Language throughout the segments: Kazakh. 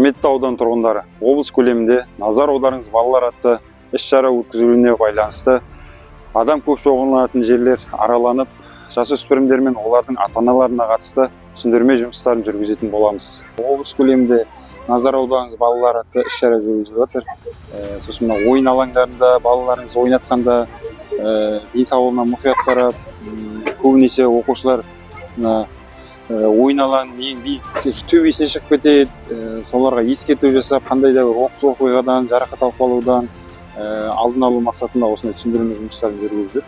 Құрметті аудан тұрғындары, облыс көлемінде назар аударыңыз балалар атты іс-шара өткізілуіне байланысты адам көп шоғырланатын жерлер араланып, жасөспірімдер мен олардың ата-аналарына қатысты түсіндірме жұмыстарын жүргізетін боламыз. Облыс көлемінде назар аударыңыз балалар атты іс-шара жүргізіліп жатыр. Сосын ойын алаңдарында балаларыңыз ойнатқанда денсаулығына мұқият қарап, көбінесе оқушылар ойын алаңының ең биік төбесіне шығып кетеді, соларға ескерту жасап, қандай да бір оқыс оқиғадан, жарақат алып қалудан алдын алу мақсатында осындай түсіндірме жұмыстарын жүргізіп жүр.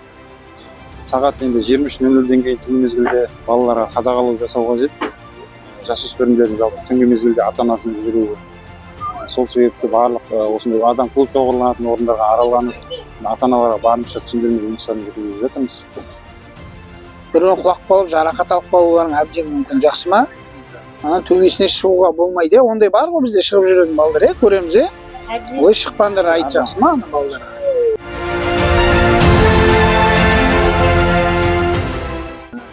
Сағат енді 23:00-ден кейін түнгі мезгілде балаларға қадағалау жасау қажет. Жасөспірімдердің жалпы түнгі мезгілде ата-анасыз жүруі. Сол себепті барлық осындай адам көп шоғырланатын орындарға араланып, ата-аналарға барынша түсіндірме жұмыстарын жүргізіп жатырмыз. Біреуін құлап қалып, жарақат алып қалуларың әбден мүмкін. Жақсы ма? Төбесіне шығуға болмайды. Ондай бар ғой бізде шығып жүретін балдар, көреміз. Ой, шықпаңдар, айт, жақсы ма балдар?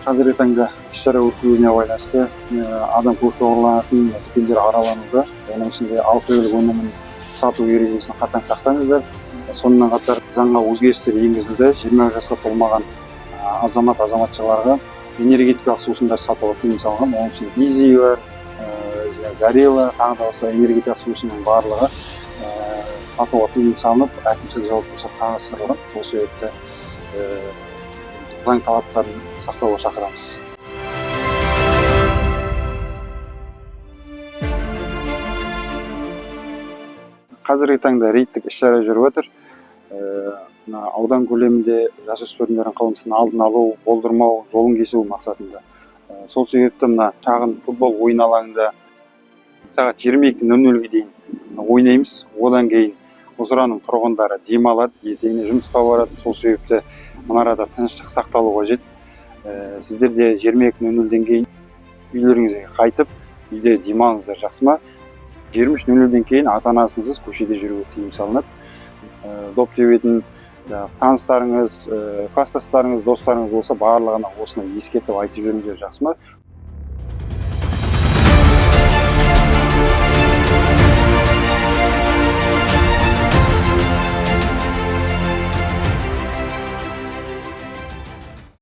Қазіргі таңда іс-шара өткізуіне байланысты адам көп шоғырланатын дүкендер аралануда. Оның ішінде алкоголь өнімін сату ережесін қатаң сақтаңыздар. Сонымен қатар заңға өзгерістер енгізілді. 20 жасқа толмаған азаматшаларға энергетикалық сусындар сатуға тыйым салынған. Оның ішінде Дизи бар, Горелла, тағы да басқа энергетикалық сусынның барлығы сатуға тыйым салынып, әкімшілік жауапкершілік қарастырылған. Сол себепті заң талаптарын сақтауға шақырамыз. Қазіргі таңда рейдтік іс-шара жүріп жатыр. Аудан көлемінде жасөспірімдердің қылмысын алдын алу, болдырмау, жолын кесу мақсатында. Сол себепті шағын футбол ойын алаңында сағат 22:00-ге дейін ойнаймыз. Одан кейін осыраның тұрғындары демалады, ертеңіне жұмысқа барады. Сол себепті мынарада тыныштық сақталу қажет. Сіздер де 22:00-ден кейін үйлеріңізге қайтып, үйде демалыңыздар, жақсы ма? 23:00-ден кейін ата-анасыз көшеде жүруге тыйым салынады. Доп тебетін таныстарыңыз, класстастарыңыз, достарыңыз болса, барлығына осыны ескертіп айтып жүріңіздер, жақсы ма?